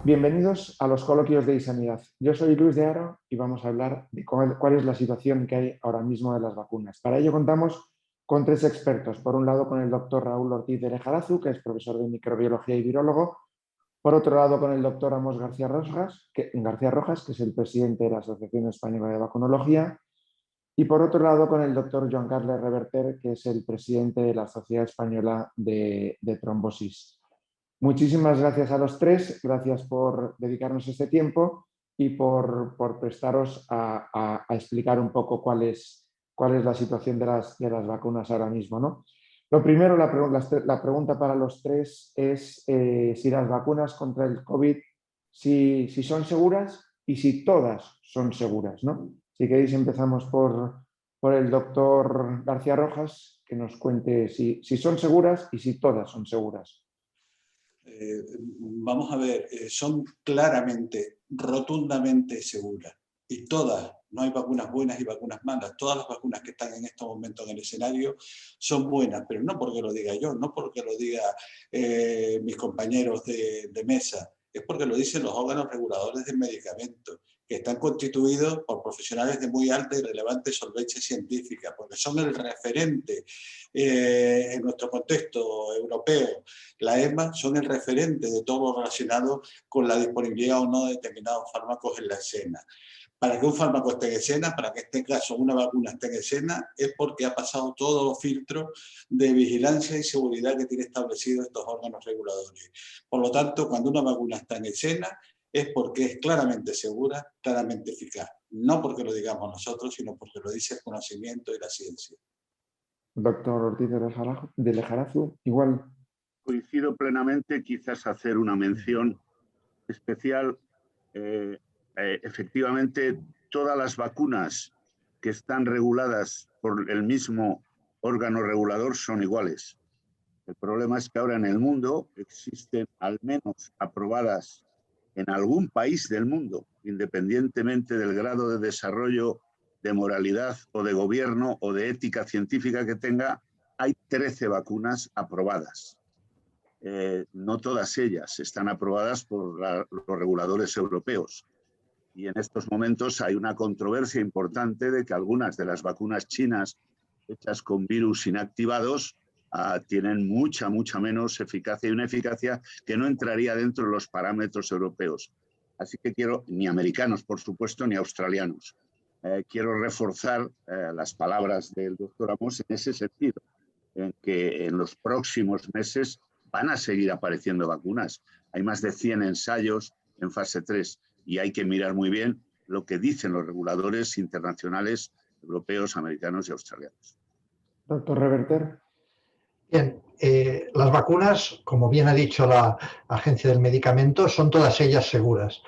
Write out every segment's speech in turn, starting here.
Bienvenidos a los coloquios de iSanidad. Yo soy Luis de Aro y vamos a hablar de cuál es la situación que hay ahora mismo de las vacunas. Para ello contamos con tres expertos. Por un lado con el doctor Raúl Ortiz de Lejarazu, que es profesor de microbiología y virólogo. Por otro lado con el doctor Amos García Rojas, que es el presidente de la Asociación Española de Vacunología. Y por otro lado con el doctor Joan Carles Reverter, que es el presidente de la Sociedad Española de Trombosis. Muchísimas gracias a los tres, gracias por dedicarnos este tiempo y por prestaros a explicar un poco cuál es la situación de las vacunas ahora mismo, ¿no? Lo primero, la pregunta para los tres es si las vacunas contra el COVID si son seguras y si todas son seguras, ¿no? Si queréis empezamos por el doctor García Rojas, que nos cuente si son seguras y si todas son seguras. Vamos a ver, son claramente, rotundamente seguras. Y todas, no hay vacunas buenas y vacunas malas, todas las vacunas que están en estos momentos en el escenario son buenas, pero no porque lo diga yo, no porque lo diga mis compañeros de mesa, es porque lo dicen los órganos reguladores del medicamento, que están constituidos por profesionales de muy alta y relevante solvencia científica, porque son el referente en nuestro contexto europeo. La EMA son el referente de todo lo relacionado con la disponibilidad o no de determinados fármacos en la escena. Para que un fármaco esté en escena, para que en este caso una vacuna esté en escena, es porque ha pasado todos los filtros de vigilancia y seguridad que tienen establecidos estos órganos reguladores. Por lo tanto, cuando una vacuna está en escena, es porque es claramente segura, claramente eficaz. No porque lo digamos nosotros, sino porque lo dice el conocimiento y la ciencia. Doctor Ortiz de Lejarazu, igual. Coincido plenamente, quizás hacer una mención especial. Efectivamente, todas las vacunas que están reguladas por el mismo órgano regulador son iguales. El problema es que ahora en el mundo existen al menos aprobadas en algún país del mundo, independientemente del grado de desarrollo, de moralidad o de gobierno o de ética científica que tenga, hay 13 vacunas aprobadas. No todas ellas están aprobadas por los reguladores europeos. Y en estos momentos hay una controversia importante de que algunas de las vacunas chinas hechas con virus inactivados tienen mucha menos eficacia y una eficacia que no entraría dentro de los parámetros europeos. Así que ni americanos, por supuesto, ni australianos. Quiero reforzar las palabras del doctor Amos en ese sentido, en que en los próximos meses van a seguir apareciendo vacunas. Hay más de 100 ensayos en fase 3 y hay que mirar muy bien lo que dicen los reguladores internacionales, europeos, americanos y australianos. Doctor Reverter. Bien, las vacunas, como bien ha dicho la Agencia del Medicamento, son todas ellas seguras.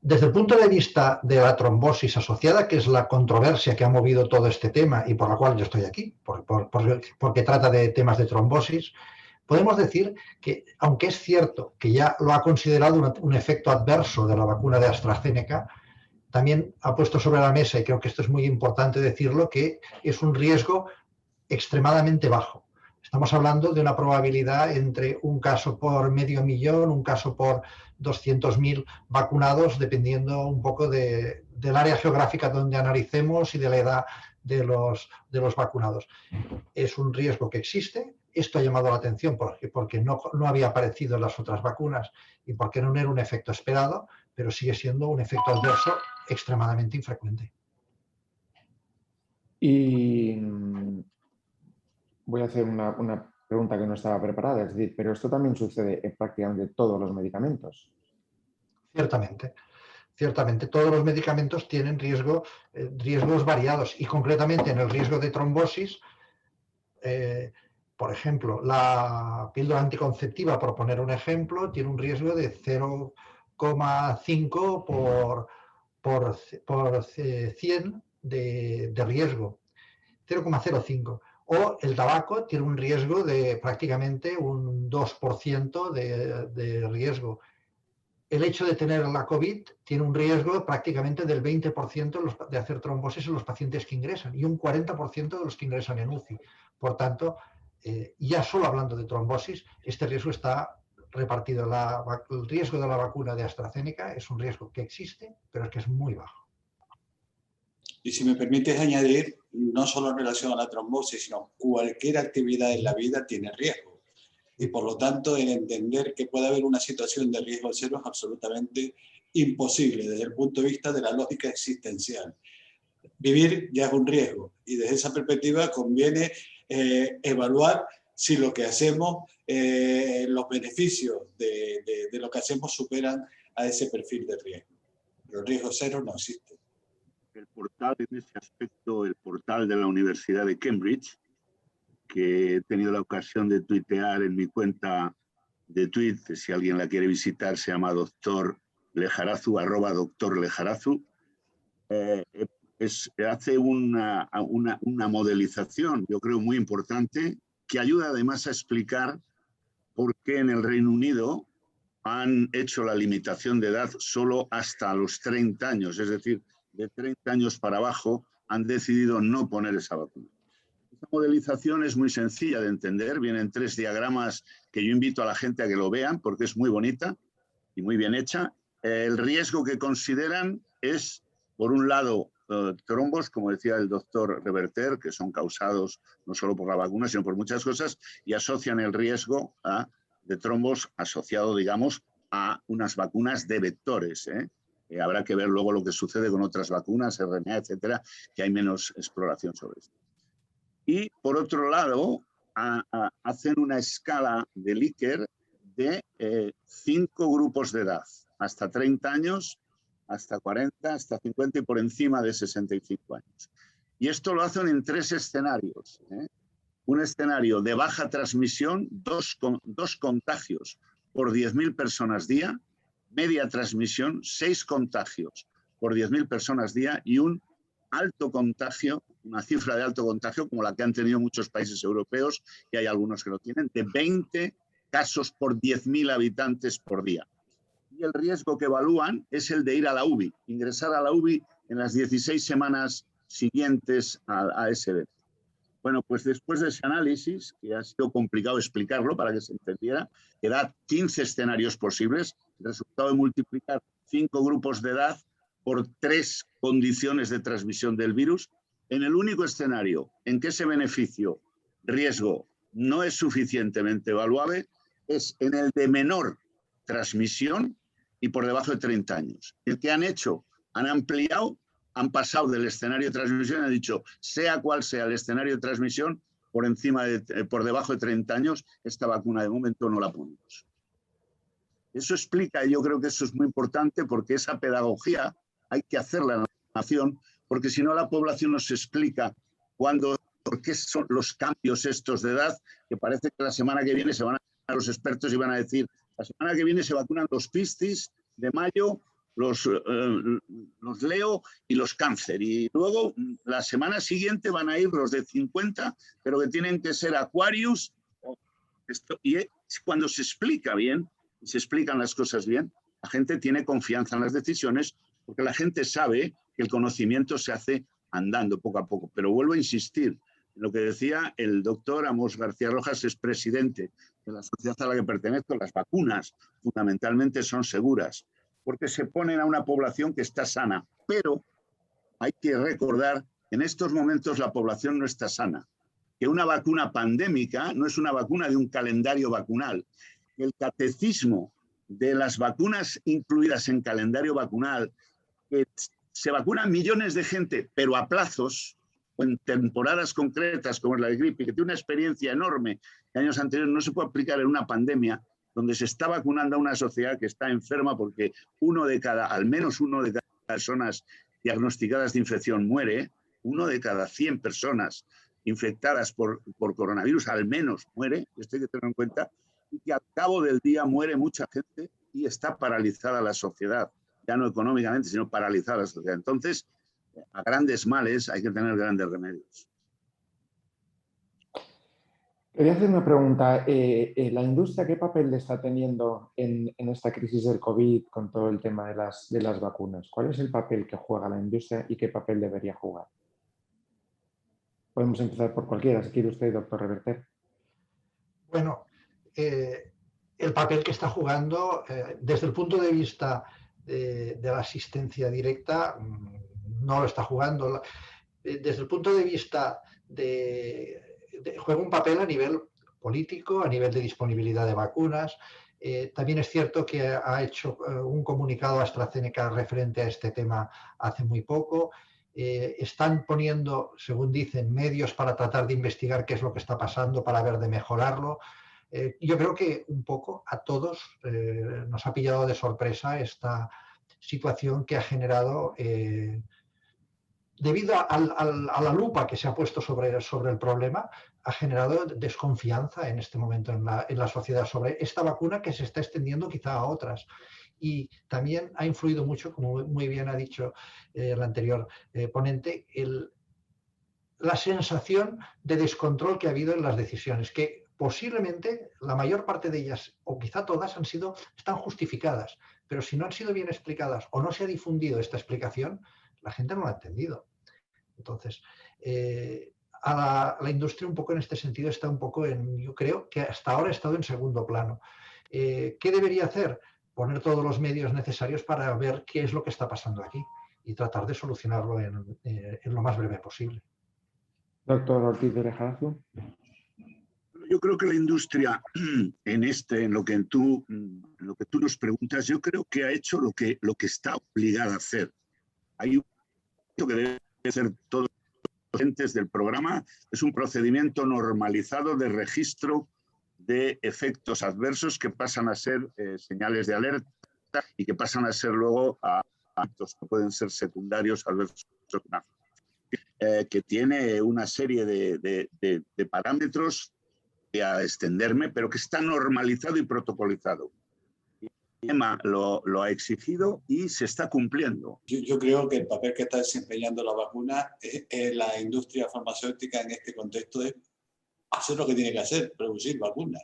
Desde el punto de vista de la trombosis asociada, que es la controversia que ha movido todo este tema y por la cual yo estoy aquí, porque trata de temas de trombosis, podemos decir que, aunque es cierto que ya lo ha considerado un efecto adverso de la vacuna de AstraZeneca, también ha puesto sobre la mesa, y creo que esto es muy importante decirlo, que es un riesgo extremadamente bajo. Estamos hablando de una probabilidad entre un caso por 500.000, un caso por 200.000 vacunados, dependiendo un poco del área geográfica donde analicemos y de la edad de los vacunados. Es un riesgo que existe. Esto ha llamado la atención porque no había aparecido en las otras vacunas y porque no era un efecto esperado, pero sigue siendo un efecto adverso extremadamente infrecuente. Y voy a hacer una pregunta que no estaba preparada, es decir, pero esto también sucede en prácticamente todos los medicamentos. Ciertamente, todos los medicamentos tienen riesgos variados y concretamente en el riesgo de trombosis, por ejemplo, la píldora anticonceptiva, por poner un ejemplo, tiene un riesgo de 0,5 por 100 de riesgo, 0,05. O el tabaco tiene un riesgo de prácticamente un 2% de riesgo. El hecho de tener la COVID tiene un riesgo prácticamente del 20% de hacer trombosis en los pacientes que ingresan y un 40% de los que ingresan en UCI. Por tanto, ya solo hablando de trombosis, este riesgo está repartido. El riesgo de la vacuna de AstraZeneca es un riesgo que existe, pero es que es muy bajo. Y si me permites añadir, no solo en relación a la trombosis, sino cualquier actividad en la vida tiene riesgo. Y por lo tanto, el entender que puede haber una situación de riesgo cero es absolutamente imposible desde el punto de vista de la lógica existencial. Vivir ya es un riesgo y desde esa perspectiva conviene evaluar si lo que hacemos, los beneficios de lo que hacemos superan a ese perfil de riesgo. Pero el riesgo cero no existe. El portal, en ese aspecto, el portal de la Universidad de Cambridge, que he tenido la ocasión de tuitear en mi cuenta de Twitter, si alguien la quiere visitar, se llama Dr. Lejarazu, @Dr. Lejarazu, hace una modelización, yo creo, muy importante, que ayuda además a explicar por qué en el Reino Unido han hecho la limitación de edad solo hasta los 30 años, es decir, de 30 años para abajo han decidido no poner esa vacuna. Esta modelización es muy sencilla de entender, vienen 3 diagramas que yo invito a la gente a que lo vean porque es muy bonita y muy bien hecha. El riesgo que consideran es, por un lado, trombos, como decía el doctor Reverter, que son causados no solo por la vacuna, sino por muchas cosas, y asocian el riesgo de trombos asociado, digamos, a unas vacunas de vectores. Habrá que ver luego lo que sucede con otras vacunas, RNA, etcétera, que hay menos exploración sobre esto. Y, por otro lado, hacen una escala de Likert de 5 grupos de edad, hasta 30 años, hasta 40, hasta 50 y por encima de 65 años. Y esto lo hacen en 3 escenarios. Un escenario de baja transmisión, 2 contagios por 10.000 personas día, media transmisión, 6 contagios por 10.000 personas día y un alto contagio, una cifra de alto contagio como la que han tenido muchos países europeos, y hay algunos que lo tienen, de 20 casos por 10.000 habitantes por día. Y el riesgo que evalúan es el de ir a la UBI, ingresar a la UBI en las 16 semanas siguientes a ese evento. Bueno, pues después de ese análisis, que ha sido complicado explicarlo para que se entendiera, que da 15 escenarios posibles, el resultado de multiplicar 5 grupos de edad por 3 condiciones de transmisión del virus, en el único escenario en que ese beneficio, riesgo, no es suficientemente evaluable, es en el de menor transmisión y por debajo de 30 años. El que han hecho, han ampliado, han pasado del escenario de transmisión y han dicho, sea cual sea el escenario de transmisión, por debajo de 30 años, esta vacuna de momento no la ponemos. Eso explica, y yo creo que eso es muy importante, porque esa pedagogía hay que hacerla en la nación, porque si no la población nos explica por qué son los cambios estos de edad, que parece que la semana que viene se van a los expertos y van a decir, la semana que viene se vacunan los piscis de mayo, los Leo y los cáncer. Y luego la semana siguiente van a ir los de 50, pero que tienen que ser Aquarius. Y cuando se explica bien, se explican las cosas bien, la gente tiene confianza en las decisiones porque la gente sabe que el conocimiento se hace andando poco a poco. Pero vuelvo a insistir en lo que decía el doctor Amos García Rojas, es presidente de la sociedad a la que pertenezco. Las vacunas fundamentalmente son seguras porque se ponen a una población que está sana. Pero hay que recordar que en estos momentos la población no está sana, que una vacuna pandémica no es una vacuna de un calendario vacunal. El catecismo de las vacunas incluidas en calendario vacunal, que se vacunan millones de gente, pero a plazos o en temporadas concretas, como es la de gripe, que tiene una experiencia enorme de años anteriores, no se puede aplicar en una pandemia donde se está vacunando a una sociedad que está enferma porque al menos uno de cada personas diagnosticadas de infección muere, 1 de cada 100 personas infectadas por coronavirus al menos muere, esto hay que tenerlo en cuenta, y que al cabo del día muere mucha gente y está paralizada la sociedad, ya no económicamente, sino paralizada la sociedad. Entonces, a grandes males hay que tener grandes remedios. Quería hacer una pregunta. ¿La industria qué papel está teniendo en esta crisis del COVID con todo el tema de las vacunas? ¿Cuál es el papel que juega la industria y qué papel debería jugar? Podemos empezar por cualquiera, si quiere usted, doctor Reverter. Bueno, el papel que está jugando desde el punto de vista de la asistencia directa, no lo está jugando. Desde el punto de vista juega un papel a nivel político, a nivel de disponibilidad de vacunas. También es cierto que ha hecho un comunicado AstraZeneca referente a este tema hace muy poco. Están poniendo, según dicen, medios para tratar de investigar qué es lo que está pasando, para ver de mejorarlo. Yo creo que un poco a todos nos ha pillado de sorpresa esta situación que ha generado, debido a la lupa que se ha puesto sobre el problema, ha generado desconfianza en este momento en la sociedad sobre esta vacuna que se está extendiendo quizá a otras. Y también ha influido mucho, como muy bien ha dicho el anterior ponente, la sensación de descontrol que ha habido en las decisiones, que posiblemente la mayor parte de ellas, o quizá todas, están justificadas, pero si no han sido bien explicadas o no se ha difundido esta explicación, la gente no lo ha entendido. Entonces, la industria un poco en este sentido está un poco yo creo que hasta ahora ha estado en segundo plano. ¿Qué debería hacer? Poner todos los medios necesarios para ver qué es lo que está pasando aquí y tratar de solucionarlo en lo más breve posible. Doctor Ortiz de Lejarzo. Yo creo que la industria, en lo que tú nos preguntas, yo creo que ha hecho lo que está obligada a hacer. Hay un que debe ser todos los entes del programa, es un procedimiento normalizado de registro de efectos adversos que pasan a ser señales de alerta y que pasan a ser luego a actos que pueden ser secundarios adversos, que tiene una serie de parámetros a extenderme, pero que está normalizado y protocolizado. El EMA lo ha exigido y se está cumpliendo. Yo creo que el papel que está desempeñando la vacuna, la industria farmacéutica en este contexto, es hacer lo que tiene que hacer, producir vacunas.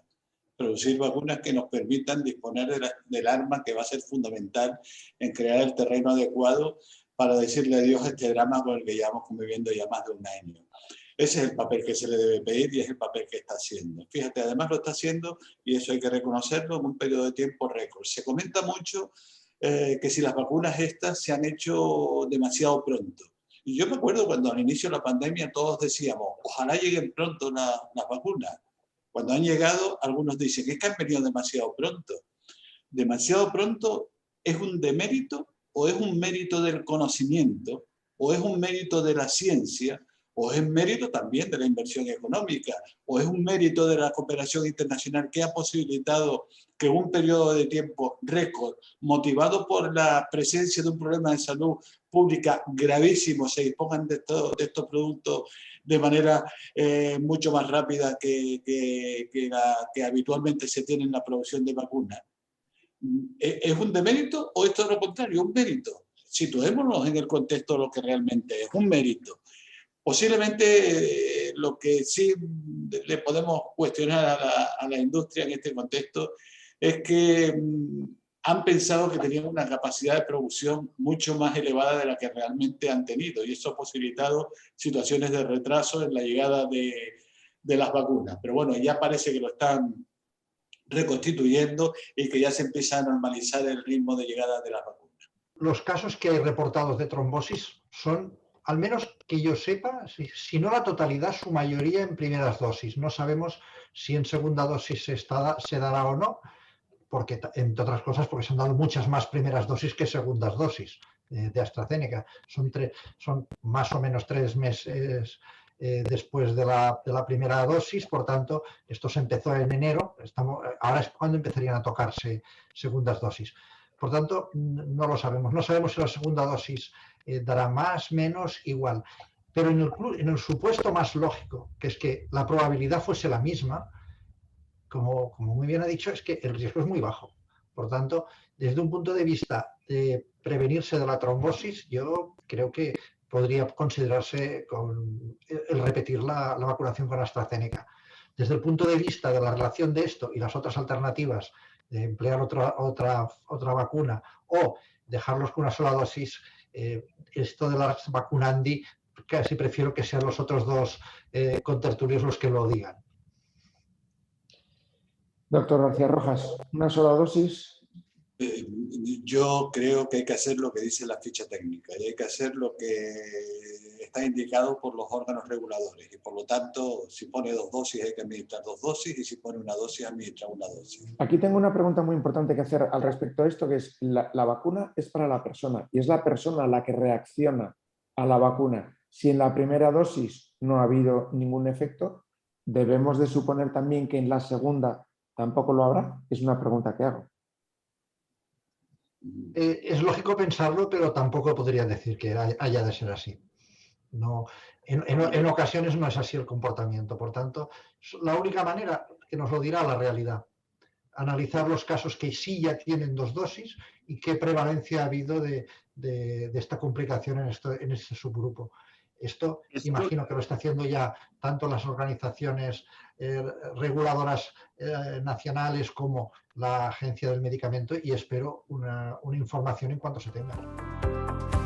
Producir vacunas que nos permitan disponer del arma que va a ser fundamental en crear el terreno adecuado para decirle adiós a este drama con el que llevamos conviviendo ya más de un año. Ese es el papel que se le debe pedir y es el papel que está haciendo. Fíjate, además lo está haciendo, y eso hay que reconocerlo, en un periodo de tiempo récord. Se comenta mucho que si las vacunas estas se han hecho demasiado pronto. Y yo me acuerdo cuando al inicio de la pandemia todos decíamos, ojalá lleguen pronto las vacunas. Cuando han llegado, algunos dicen, es que han venido demasiado pronto. Demasiado pronto es un demérito, o es un mérito del conocimiento, o es un mérito de la ciencia, o es un mérito también de la inversión económica, o es un mérito de la cooperación internacional que ha posibilitado que en un periodo de tiempo récord, motivado por la presencia de un problema de salud pública gravísimo, se dispongan de estos productos de manera mucho más rápida que habitualmente se tiene en la producción de vacunas. ¿Es un demérito o esto es lo contrario? Un mérito. Situémonos en el contexto de lo que realmente es un mérito. Posiblemente lo que sí le podemos cuestionar a la industria en este contexto es que han pensado que tenían una capacidad de producción mucho más elevada de la que realmente han tenido, y eso ha posibilitado situaciones de retraso en la llegada de las vacunas. Pero bueno, ya parece que lo están reconstituyendo y que ya se empieza a normalizar el ritmo de llegada de las vacunas. Los casos que hay reportados de trombosis son, al menos que yo sepa, si no la totalidad, su mayoría en primeras dosis. No sabemos si en segunda dosis se dará o no, porque, entre otras cosas, porque se han dado muchas más primeras dosis que segundas dosis de AstraZeneca. Son más o menos 3 meses después de la primera dosis, por tanto, esto se empezó en enero, ahora es cuando empezarían a tocarse segundas dosis. Por tanto, no lo sabemos. No sabemos si la segunda dosis dará más, menos, igual. Pero en el supuesto más lógico, que es que la probabilidad fuese la misma, como muy bien ha dicho, es que el riesgo es muy bajo. Por tanto, desde un punto de vista de prevenirse de la trombosis, yo creo que podría considerarse el repetir la vacunación con AstraZeneca. Desde el punto de vista de la relación de esto y las otras alternativas de emplear otra vacuna o dejarlos con una sola dosis, esto de la vacunandi, casi prefiero que sean los otros dos contertulios los que lo digan. Doctor García Rojas, ¿una sola dosis? Yo creo que hay que hacer lo que dice la ficha técnica y hay que hacer lo que está indicado por los órganos reguladores y por lo tanto si pone 2 dosis hay que administrar 2 dosis y si pone 1 dosis administra 1 dosis. Aquí tengo una pregunta muy importante que hacer al respecto de esto, que es la vacuna es para la persona y es la persona la que reacciona a la vacuna. Si en la primera dosis no ha habido ningún efecto, ¿debemos de suponer también que en la segunda tampoco lo habrá? Es una pregunta que hago. Es lógico pensarlo, pero tampoco podría decir que haya de ser así. No, en ocasiones no es así el comportamiento. Por tanto, la única manera que nos lo dirá la realidad. Analizar los casos que sí ya tienen 2 dosis y qué prevalencia ha habido de esta complicación en este subgrupo. Esto imagino que lo está haciendo ya tanto las organizaciones reguladoras nacionales como la Agencia del Medicamento y espero una información en cuanto se tenga.